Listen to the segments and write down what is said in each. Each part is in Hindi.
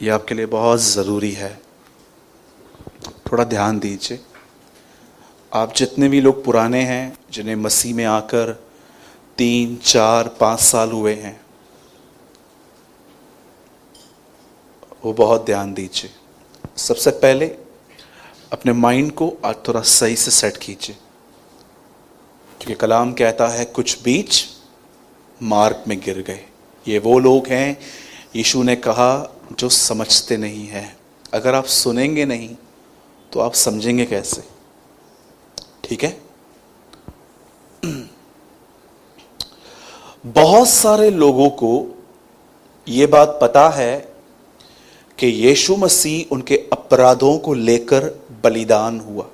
ये आपके लिए बहुत ज़रूरी है। थोड़ा ध्यान दीजिए। आप जितने भी लोग पुराने हैं, जिन्हें मसीह में आकर 3, 4, 5 साल हुए हैं, वो बहुत ध्यान दीजिए। सबसे पहले अपने माइंड को आज थोड़ा सही से सेट कीजिए, क्योंकि कलाम कहता है कुछ बीज मार्ग में गिर गए। ये वो लोग हैं, यीशु ने कहा, जो समझते नहीं हैं। अगर आप सुनेंगे नहीं तो आप समझेंगे कैसे? ठीक है। बहुत सारे लोगों को ये बात पता है कि यीशु मसीह उनके अपराधों को लेकर बलिदान हुआ,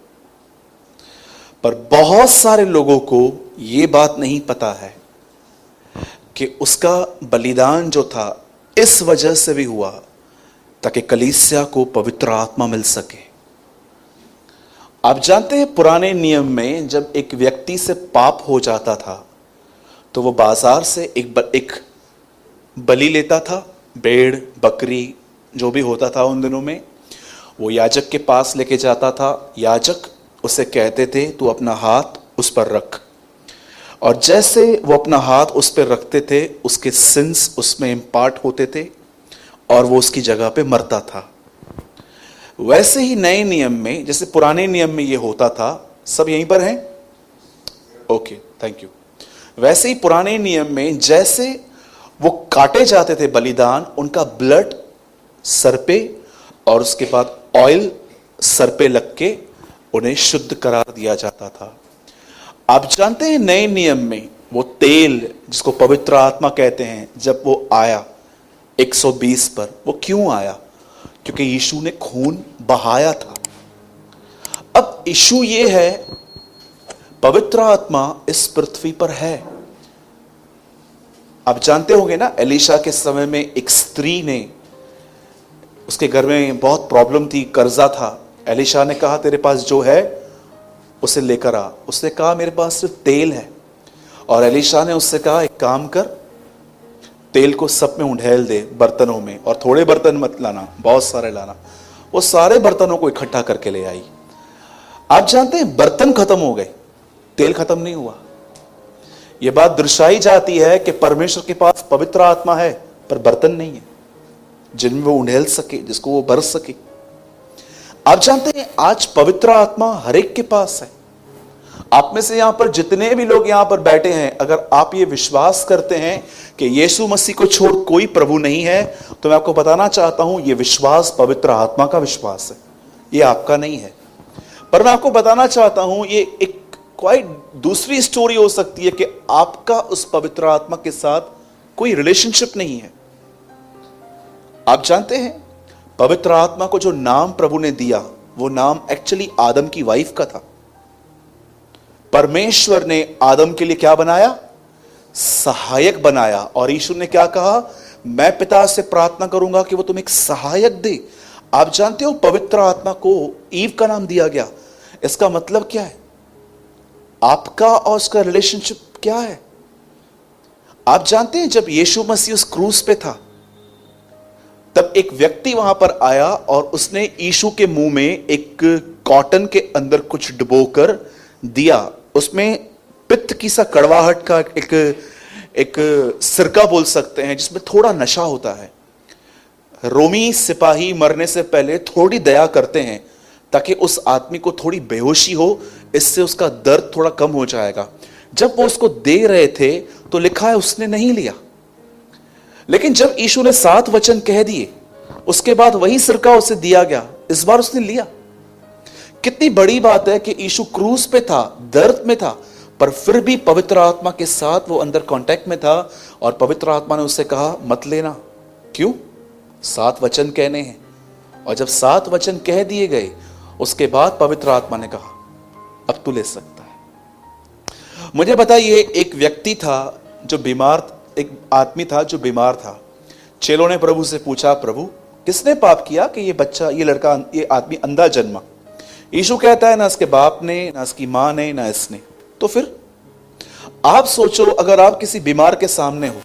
पर बहुत सारे लोगों को ये बात नहीं पता है कि उसका बलिदान जो था इस वजह से भी हुआ ताकि कलीसिया को पवित्र आत्मा मिल सके। आप जानते हैं, पुराने नियम में जब एक व्यक्ति से पाप हो जाता था तो वो बाजार से एक बलि लेता था, भेड़ बकरी जो भी होता था उन दिनों में, वो याजक के पास लेके जाता था। याजक उसे कहते थे तू अपना हाथ उस पर रख, और जैसे वो अपना हाथ उस पर रखते थे उसके सिंस उसमें इम्पार्ट होते थे और वो उसकी जगह पे मरता था। वैसे ही नए नियम में, जैसे पुराने नियम में ये होता था, सब यहीं पर हैं? Okay, thank you. वैसे ही पुराने नियम में जैसे वो काटे जाते थे बलिदान, उनका ब्लड सर पे और उसके बाद ऑयल सर पे लग के उन्हें शुद्ध करार दिया जाता था। आप जानते हैं नए नियम में वो तेल जिसको पवित्र आत्मा कहते हैं, जब वो आया 120 पर, वो क्यों आया? क्योंकि यीशु ने खून बहाया था। अब इशू ये है, पवित्र आत्मा इस पृथ्वी पर है। आप जानते होंगे ना, एलीशा के समय में एक स्त्री ने, उसके घर में बहुत प्रॉब्लम थी, कर्जा था। एलीशा ने कहा तेरे पास जो है उसे लेकर आ। उसने कहा मेरे पास सिर्फ तेल है। और एलीशा ने उससे कहा एक काम कर, तेल को सब में उंडेल दे बर्तनों में, और थोड़े बर्तन मत लाना, बहुत सारे लाना। वो सारे बर्तनों को इकट्ठा करके ले आई। आप जानते हैं, बर्तन खत्म हो गए, तेल खत्म नहीं हुआ। यह बात दर्शाई जाती है कि परमेश्वर के पास पवित्र आत्मा है पर बर्तन नहीं है जिनमें वो उंडेल सके, जिसको वो बरस सके। आप जानते हैं, आज पवित्र आत्मा हर एक के पास है। आप में से यहां पर जितने भी लोग यहां पर बैठे हैं, अगर आप ये विश्वास करते हैं कि यीशु मसीह को छोड़ कोई प्रभु नहीं है, तो मैं आपको बताना चाहता हूं, यह विश्वास पवित्र आत्मा का विश्वास है, ये आपका नहीं है। पर मैं आपको बताना चाहता हूं, ये एक कोई दूसरी स्टोरी हो सकती है कि आपका उस पवित्र आत्मा के साथ कोई रिलेशनशिप नहीं है। आप जानते हैं, पवित्र आत्मा को जो नाम प्रभु ने दिया, वो नाम एक्चुअली आदम की वाइफ का था। परमेश्वर ने आदम के लिए क्या बनाया? सहायक बनाया। और ईश्वर ने क्या कहा? मैं पिता से प्रार्थना करूंगा कि वो तुम्हें एक सहायक दे। आप जानते हो, पवित्र आत्मा को ईव का नाम दिया गया। इसका मतलब क्या है? आपका और उसका रिलेशनशिप क्या है? आप जानते हैं, जब यीशु मसीह उस क्रूस पे था, तब एक व्यक्ति वहां पर आया और उसने यीशु के मुंह में एक कॉटन के अंदर कुछ डुबोकर दिया। उसमें पित्त की सा कड़वाहट का एक सिरका बोल सकते हैं, जिसमें थोड़ा नशा होता है। रोमी सिपाही मरने से पहले थोड़ी दया करते हैं ताकि उस आदमी को थोड़ी बेहोशी हो, इससे उसका दर्द थोड़ा कम हो जाएगा। जब वो उसको दे रहे थे तो लिखा है उसने नहीं लिया। लेकिन जब यीशु ने 7 वचन कह दिए, उसके बाद वही सिरका उसे दिया गया, इस बार उसने लिया। कितनी बड़ी बात है कि यीशु क्रूस पे था, दर्द में था, पर फिर भी पवित्र आत्मा के साथ वो अंदर कांटेक्ट में था। और पवित्र आत्मा ने उससे कहा मत लेना। क्यों? 7 वचन कहने हैं। और जब 7 वचन कह दिए गए, उसके बाद पवित्र आत्मा ने कहा अब तू ले सकता है। मुझे बताइए, एक व्यक्ति था जो बीमार, एक आदमी था जो बीमार था। चेलों ने प्रभु से पूछा, प्रभु किसने पाप किया कि ये बच्चा, ये लड़का, ये आदमी अंधा जन्मा? यीशु कहता है ना इसके बाप ने, ना इसकी मां ने, ना इसने। तो फिर आप सोचो, अगर आप किसी बीमार के सामने हो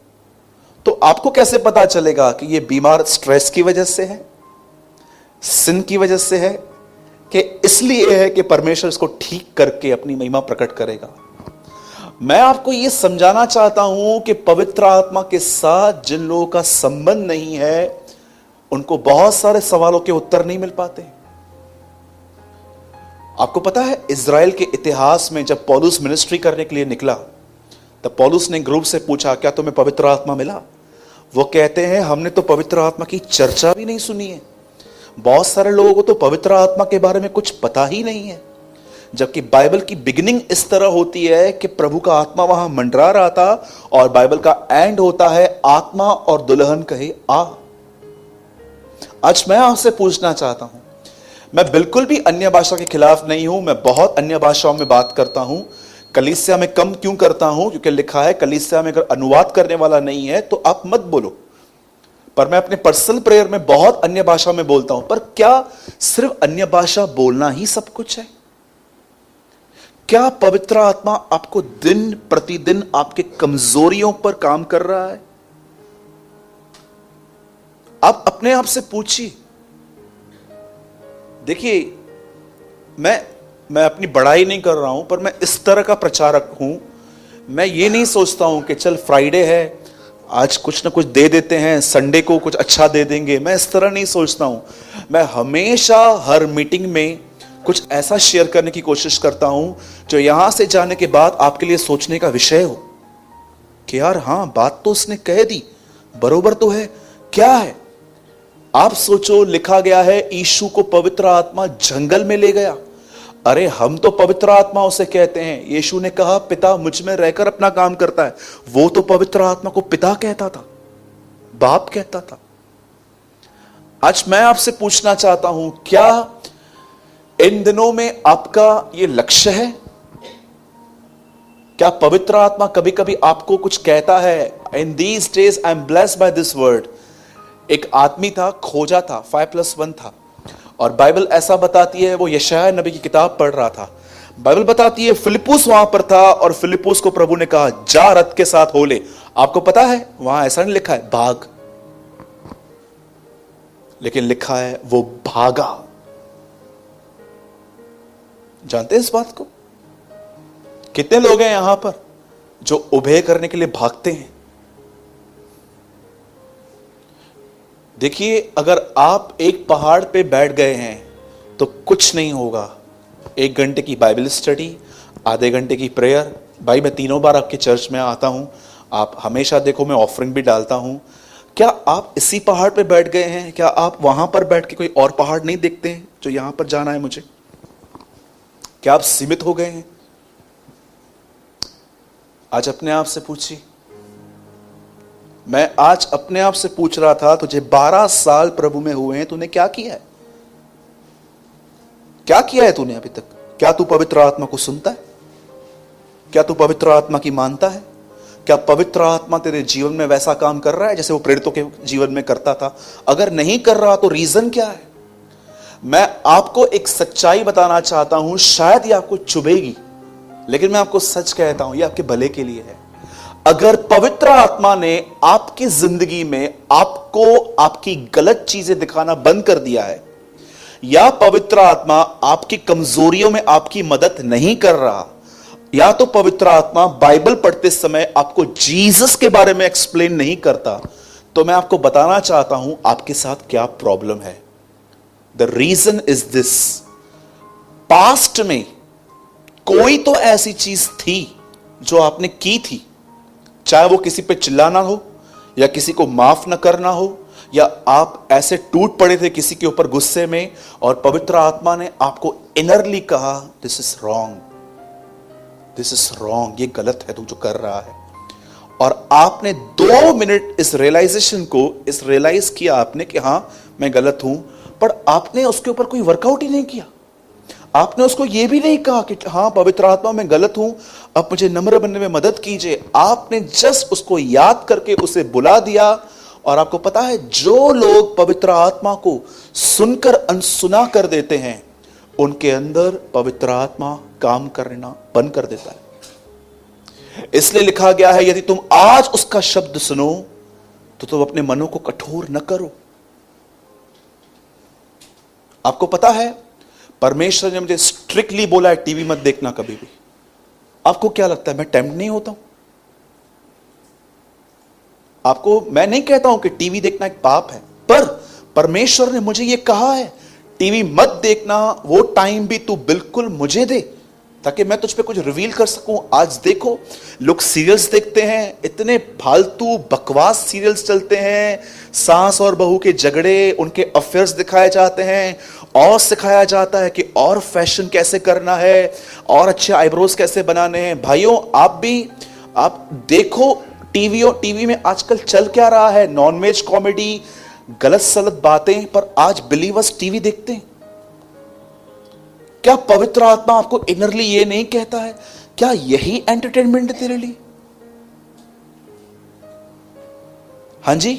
तो आपको कैसे पता चलेगा कि ये बीमार स्ट्रेस की वजह से है सिन की वजह से है कि इसलिए है कि परमेश्वर इसको ठीक करके अपनी महिमा प्रकट करेगा। मैं आपको यह समझाना चाहता हूं कि पवित्र आत्मा के साथ जिन लोगों का संबंध नहीं है, उनको बहुत सारे सवालों के उत्तर नहीं मिल पाते। आपको पता है, इज़राइल के इतिहास में जब पौलुस मिनिस्ट्री करने के लिए निकला, तब पौलुस ने ग्रुप से पूछा, क्या तुम्हें पवित्र आत्मा मिला? वो कहते हैं, हमने तो पवित्र आत्मा की चर्चा भी नहीं सुनी है। बहुत सारे लोगों को तो पवित्र आत्मा के बारे में कुछ पता ही नहीं है, जबकि बाइबल की बिगिनिंग इस तरह होती है कि प्रभु का आत्मा वहां मंडरा रहा था, और बाइबल का एंड होता है, आत्मा और दुल्हन कहे आ। आज मैं आपसे पूछना चाहता हूं, मैं बिल्कुल भी अन्य भाषा के खिलाफ नहीं हूं, मैं बहुत अन्य भाषाओं में बात करता हूं। कलीसिया में कम क्यों करता हूं? क्योंकि लिखा है कलीसिया में अगर अनुवाद करने वाला नहीं है तो आप मत बोलो। पर मैं अपने पर्सनल प्रेयर में बहुत अन्य भाषा में बोलता हूं। पर क्या सिर्फ अन्य भाषा बोलना ही सब कुछ है? क्या पवित्र आत्मा आपको दिन प्रतिदिन आपके कमजोरियों पर काम कर रहा है? आप अपने आप से पूछिए। देखिए, मैं अपनी बड़ाई नहीं कर रहा हूं, पर मैं इस तरह का प्रचारक हूं। मैं ये नहीं सोचता हूं कि चल फ्राइडे है, आज कुछ ना कुछ दे देते हैं, संडे को कुछ अच्छा दे देंगे। मैं इस तरह नहीं सोचता हूं। मैं हमेशा हर मीटिंग में कुछ ऐसा शेयर करने की कोशिश करता हूं जो यहां से जाने के बाद आपके लिए सोचने का विषय हो कि यार हां, बात तो उसने कह दी, बरोबर तो है। क्या है? आप सोचो, लिखा गया है यीशु को पवित्र आत्मा जंगल में ले गया। अरे हम तो पवित्र आत्मा उसे कहते हैं। यीशु ने कहा, पिता मुझ में रहकर अपना काम करता है। वो तो पवित्र आत्मा को पिता कहता था, बाप कहता था। आज मैं आपसे पूछना चाहता हूं, क्या इन दिनों में आपका यह लक्ष्य है? क्या पवित्र आत्मा कभी कभी आपको कुछ कहता है? In these days I am blessed by this word. एक आदमी था, खोजा था, 5+1 था, और बाइबल ऐसा बताती है, वो यशायाह नबी की किताब पढ़ रहा था। बाइबल बताती है फिलिप्पुस वहां पर था, और फिलिप्पुस को प्रभु ने कहा, जा रथ के साथ हो ले। आपको पता है वहां ऐसा नहीं लिखा है भाग, लेकिन लिखा है वो भागा। जानते हैं इस बात को? कितने लोग हैं यहां पर जो उभय करने के लिए भागते हैं? देखिए, अगर आप एक पहाड़ पे बैठ गए हैं तो कुछ नहीं होगा। 1 घंटे की बाइबल स्टडी, आधे घंटे की प्रेयर। भाई, मैं 3 बार आपके चर्च में आता हूं, आप हमेशा देखो मैं ऑफरिंग भी डालता हूं। क्या आप इसी पहाड़ पे बैठ गए हैं? क्या आप वहां पर बैठ के कोई और पहाड़ नहीं देखते हैं जो यहां पर जाना है मुझे? क्या आप सीमित हो गए हैं? आज अपने आप से पूछिए। मैं आज अपने आप से पूछ रहा था, तुझे 12 साल प्रभु में हुए हैं, तूने क्या किया है? क्या किया है तूने अभी तक? क्या तू पवित्र आत्मा को सुनता है? क्या तू पवित्र आत्मा की मानता है? क्या पवित्र आत्मा तेरे जीवन में वैसा काम कर रहा है जैसे वो प्रेरितों के जीवन में करता था? अगर नहीं कर रहा तो रीजन क्या है? मैं आपको एक सच्चाई बताना चाहता हूं, शायद ये आपको चुभेगी, लेकिन मैं आपको सच कहता हूं, ये आपके भले के लिए है। अगर पवित्र आत्मा ने आपकी जिंदगी में आपको आपकी गलत चीजें दिखाना बंद कर दिया है, या पवित्र आत्मा आपकी कमजोरियों में आपकी मदद नहीं कर रहा, या तो पवित्र आत्मा बाइबल पढ़ते समय आपको जीसस के बारे में एक्सप्लेन नहीं करता, तो मैं आपको बताना चाहता हूं आपके साथ क्या प्रॉब्लम है। The reason is this, past में कोई तो ऐसी चीज थी जो आपने की थी, चाहे वो किसी पे चिल्लाना हो, या किसी को माफ न करना हो, या आप ऐसे टूट पड़े थे किसी के ऊपर गुस्से में, और पवित्र आत्मा ने आपको इनरली कहा, this is wrong, this is wrong, ये गलत है तू जो कर रहा है। और आपने 2 मिनट इस रियलाइजेशन को, इस रियलाइज किया आपने कि हां मैं गलत हूं, पर आपने उसके ऊपर कोई वर्कआउट ही नहीं किया। आपने उसको यह भी नहीं कहा कि हां पवित्र आत्मा मैं गलत हूं, अब मुझे नम्र बनने में मदद कीजिए। आपने जस्ट उसको याद करके उसे बुला दिया। और आपको पता है, जो लोग पवित्र आत्मा को सुनकर अनसुना कर देते हैं, उनके अंदर पवित्र आत्मा काम करना बंद कर देता है। इसलिए लिखा गया है, यदि तुम आज उसका शब्द सुनो तो तुम अपने मनों को कठोर न करो। आपको पता है परमेश्वर ने मुझे स्ट्रिक्टली बोला है टीवी मत देखना कभी भी। आपको क्या लगता है मैं टेम्प्ट नहीं होता हूं? आपको मैं नहीं कहता हूं कि टीवी देखना एक पाप है, पर परमेश्वर ने मुझे यह कहा है टीवी मत देखना, वो टाइम भी तू बिल्कुल मुझे दे ताकि मैं तुझ पे कुछ रिवील कर सकूं। आज देखो लोग सीरियल्स देखते हैं, इतने फालतू बकवास सीरियल्स चलते हैं, सास और बहू के झगड़े, उनके अफेयर्स दिखाए जाते हैं और सिखाया जाता है कि और फैशन कैसे करना है और अच्छे आईब्रोज कैसे बनाने हैं। भाइयों आप देखो टीवी में आजकल चल क्या रहा है, नॉनवेज कॉमेडी, गलत सलत बातें, पर आज बिलीवर्स टीवी देखते हैं। क्या पवित्र आत्मा आपको इनरली ये नहीं कहता है क्या यही एंटरटेनमेंट है तेरे लिए? हां जी,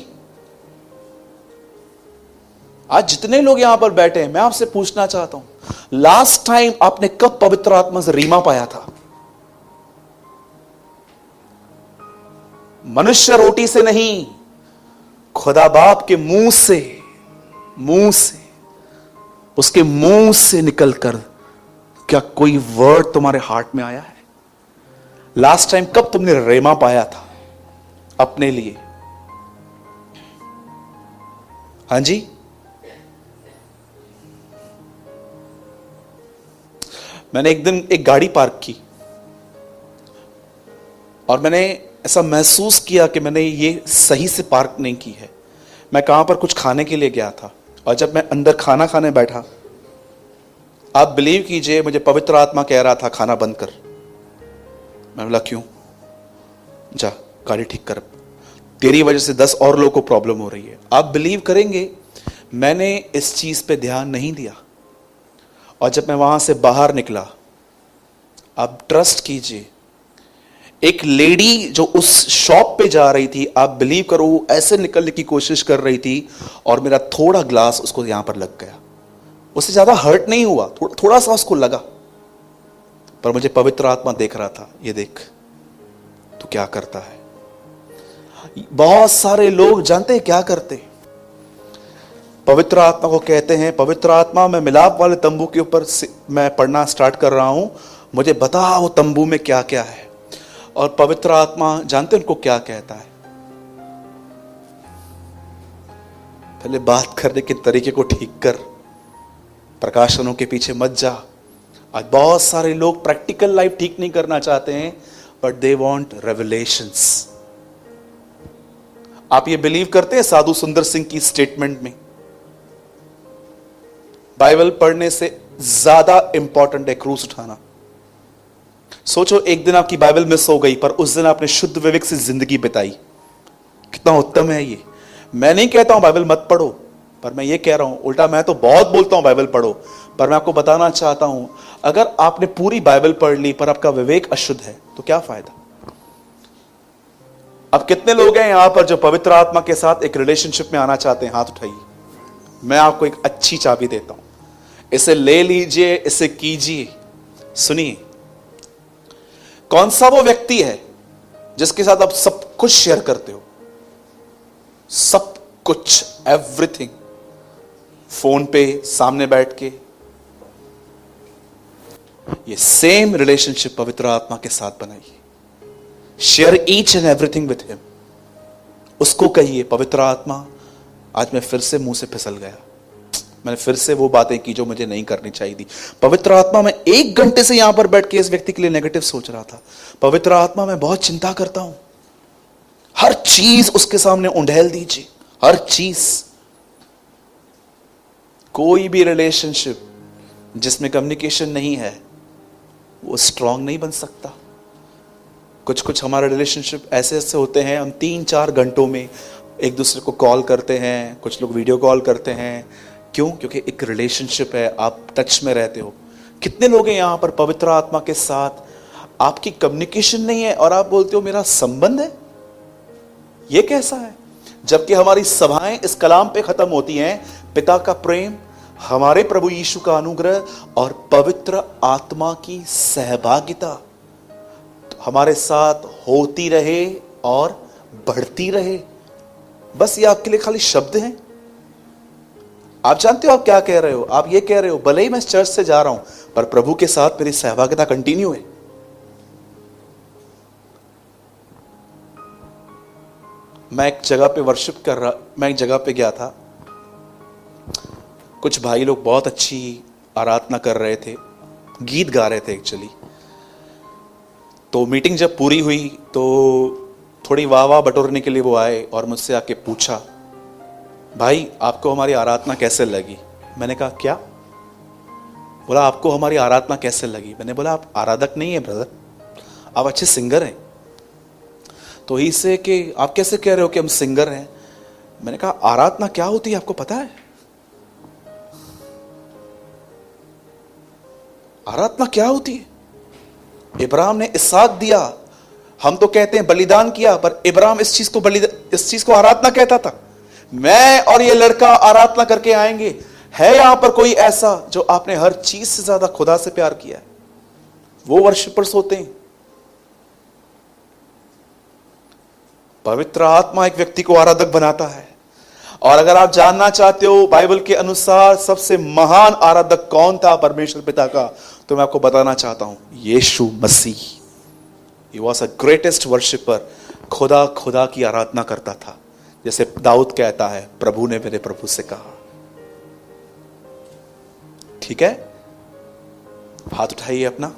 आज जितने लोग यहां पर बैठे हैं मैं आपसे पूछना चाहता हूं लास्ट टाइम आपने कब पवित्र आत्मा से रीमा पाया था? मनुष्य रोटी से नहीं, खुदा बाप के मुंह से उसके मुंह से निकलकर क्या कोई वर्ड तुम्हारे हार्ट में आया है? लास्ट टाइम कब तुमने रेमा पाया था अपने लिए? हां जी, मैंने एक दिन एक गाड़ी पार्क की और मैंने ऐसा महसूस किया कि मैंने ये सही से पार्क नहीं की है। मैं कहां पर कुछ खाने के लिए गया था और जब मैं अंदर खाना खाने बैठा, आप बिलीव कीजिए मुझे पवित्र आत्मा कह रहा था खाना बंद कर। मैं बोला क्यों? जा गाड़ी ठीक कर, तेरी वजह से 10 और लोगों को प्रॉब्लम हो रही है। आप बिलीव करेंगे मैंने इस चीज पे ध्यान नहीं दिया और जब मैं वहां से बाहर निकला, आप ट्रस्ट कीजिए एक लेडी जो उस शॉप पे जा रही थी, आप बिलीव करो ऐसे निकलने की कोशिश कर रही थी और मेरा थोड़ा ग्लास उसको यहां पर लग गया। उससे ज्यादा हर्ट नहीं हुआ, थोड़ा सा उसको लगा, पर मुझे पवित्र आत्मा देख रहा था, ये देख तू क्या करता है। बहुत सारे लोग जानते हैं क्या करते हैं? पवित्र आत्मा को कहते हैं पवित्र आत्मा मैं मिलाप वाले तंबू के ऊपर मैं पढ़ना स्टार्ट कर रहा हूं, मुझे बता वो तंबू में क्या क्या है। और पवित्र आत्मा जानते हैं उनको क्या कहता है? पहले बात करने के तरीके को ठीक कर, प्रकाशनों के पीछे मत जा। आज बहुत सारे लोग प्रैक्टिकल लाइफ ठीक नहीं करना चाहते हैं, बट दे वांट रेवलेशंस। आप ये बिलीव करते हैं साधु सुंदर सिंह की स्टेटमेंट में बाइबल पढ़ने से ज्यादा इंपॉर्टेंट है क्रूस उठाना? सोचो एक दिन आपकी बाइबल मिस हो गई पर उस दिन आपने शुद्ध विवेक से जिंदगी बिताई, कितना उत्तम है ये। मैं नहीं कहता हूं बाइबल मत पढ़ो, पर मैं ये कह रहा हूं उल्टा, मैं तो बहुत बोलता हूं बाइबल पढ़ो, पर मैं आपको बताना चाहता हूं अगर आपने पूरी बाइबल पढ़ ली पर आपका विवेक अशुद्ध है तो क्या फायदा? अब कितने लोग हैं यहां पर जो पवित्र आत्मा के साथ एक रिलेशनशिप में आना चाहते हैं? हाथ उठाइए। मैं आपको एक अच्छी चाबी देता हूं, इसे ले लीजिए, इसे कीजिए। सुनिए, कौन सा वो व्यक्ति है जिसके साथ आप सब कुछ शेयर करते हो? सब कुछ, एवरीथिंग, फोन पे सामने बैठ के। ये सेम रिलेशनशिप पवित्र आत्मा के साथ बनाइए। Share each and everything with him. उसको कहिए पवित्र आत्मा आज मैं फिर से मुंह से फिसल गया, मैंने फिर से वो बातें की जो मुझे नहीं करनी चाहिए थी। पवित्र आत्मा मैं 1 घंटे से यहां पर बैठ के इस व्यक्ति के लिए नेगेटिव सोच रहा था। पवित्र आत्मा मैं बहुत चिंता करता हूं। हर चीज उसके सामने उंडेल दीजिए, हर चीज। कोई भी रिलेशनशिप जिसमें कम्युनिकेशन नहीं है वो स्ट्रांग नहीं बन सकता। कुछ हमारे रिलेशनशिप ऐसे ऐसे होते हैं, हम 3-4 घंटों में एक दूसरे को कॉल करते हैं, कुछ लोग वीडियो कॉल करते हैं। क्यों? क्योंकि एक रिलेशनशिप है, आप टच में रहते हो। कितने लोग हैं यहां पर पवित्र आत्मा के साथ आपकी कम्युनिकेशन नहीं है और आप बोलते हो मेरा संबंध है? यह कैसा है? जबकि हमारी सभाएं इस कलाम पे खत्म होती हैं, पिता का प्रेम, हमारे प्रभु यीशु का अनुग्रह और पवित्र आत्मा की सहभागिता हमारे साथ होती रहे और बढ़ती रहे। बस ये आपके लिए खाली शब्द हैं? आप जानते हो आप क्या कह रहे हो? आप ये कह रहे हो भले ही मैं चर्च से जा रहा हूं पर प्रभु के साथ मेरी सहभागिता कंटिन्यू है। मैं एक जगह पे गया था। कुछ भाई लोग बहुत अच्छी आराधना कर रहे थे, गीत गा रहे थे एक्चुअली। तो मीटिंग जब पूरी हुई तो थोड़ी वाह वाह बटोरने के लिए वो आए और मुझसे आके पूछा, भाई आपको हमारी आराधना कैसे लगी? मैंने कहा क्या? बोला आपको हमारी आराधना कैसे लगी? मैंने बोला आप आराधक नहीं है ब्रदर, आप अच्छे सिंगर हैं। तो ही से कि आप कैसे कह रहे हो कि हम सिंगर हैं? मैंने कहा आराधना क्या होती है आपको पता है? आराधना क्या होती है? इब्राहिम ने इसहाक दिया, हम तो कहते हैं बलिदान किया, पर इब्राहिम इस चीज को आराधना कहता था। मैं और ये लड़का आराधना करके आएंगे। है यहां पर कोई ऐसा जो आपने हर चीज से ज्यादा खुदा से प्यार किया है? वो वर्शिपर्स होते हैं। पवित्र आत्मा एक व्यक्ति को आराधक बनाता है। और अगर आप जानना चाहते हो बाइबल के अनुसार सबसे महान आराधक कौन था परमेश्वर पिता का, तो मैं आपको बताना चाहता हूं, यीशु मसीह। He was a greatest worshipper. खुदा की आराधना करता था। जैसे दाऊद कहता है, प्रभु ने मेरे प्रभु से कहा। ठीक है, हाथ उठाइए, अपना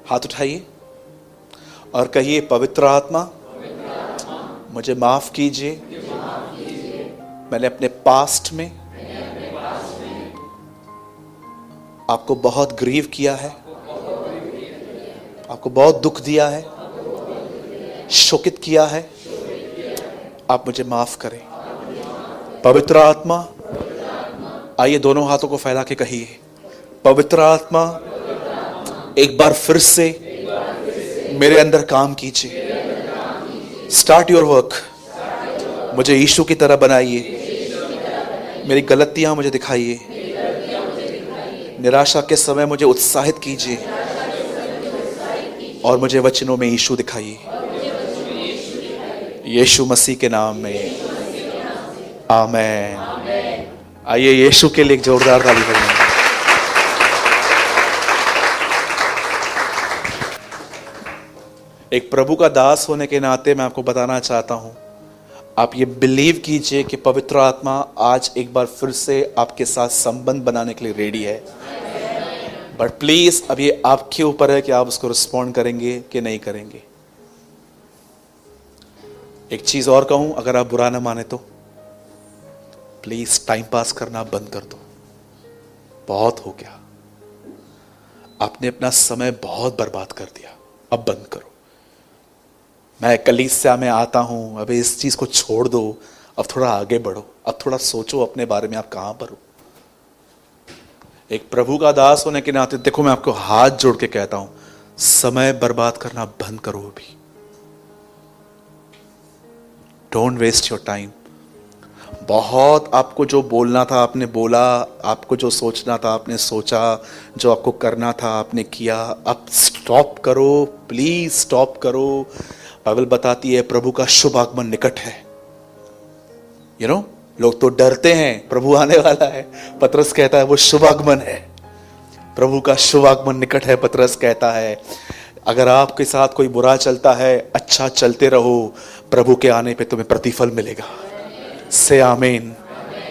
हाथ उठाइए और कहिए, पवित्र आत्मा मुझे माफ कीजिए, मैंने अपने पास्ट में आपको बहुत ग्रीव किया है, आपको बहुत दुख दिया है, शोकित किया है। आप मुझे माफ करें। पवित्र आत्मा, आइए दोनों हाथों को फैला के कहिए, पवित्र आत्मा एक बार फिर से मेरे अंदर काम कीजिए। Start your work. मुझे यीशु की तरह बनाइए। मेरी गलतियां मुझे दिखाइए। निराशा के समय मुझे उत्साहित कीजिए और मुझे वचनों में यीशु दिखाइए। यीशु मसीह के नाम में आमीन। आइए यीशु के लिए एक जोरदार ताली बजाएं। एक प्रभु का दास होने के नाते मैं आपको बताना चाहता हूं, आप ये बिलीव कीजिए कि पवित्र आत्मा आज एक बार फिर से आपके साथ संबंध बनाने के लिए रेडी है। बट प्लीज अब ये आपके ऊपर है कि आप उसको रिस्पॉन्ड करेंगे कि नहीं करेंगे। एक चीज और कहूं, अगर आप बुरा ना माने तो प्लीज टाइम पास करना बंद कर दो। बहुत हो गया, आपने अपना समय बहुत बर्बाद कर दिया, अब बंद करो। मैं कलीसिया में आता हूं, अबे इस चीज को छोड़ दो, अब थोड़ा आगे बढ़ो, अब थोड़ा सोचो अपने बारे में, आप कहां पर हो। एक प्रभु का दास होने के नाते देखो, मैं आपको हाथ जोड़ के कहता हूं, समय बर्बाद करना बंद करो अभी। Don't waste your time. बहुत आपको जो बोलना था आपने बोला, आपको जो सोचना था आपने सोचा, जो आपको करना था आपने किया। अब स्टॉप करो, प्लीज स्टॉप करो। बाइबल बताती है प्रभु का शुभ आगमन निकट है। लोग तो डरते हैं, प्रभु आने वाला है। पतरस कहता है वो शुभ आगमन है, प्रभु का शुभ आगमन निकट है। पतरस कहता है अगर आपके साथ कोई बुरा चलता है, अच्छा चलते रहो, प्रभु के आने पे तुम्हें प्रतिफल मिलेगा। से आमीन,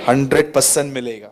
100% मिलेगा।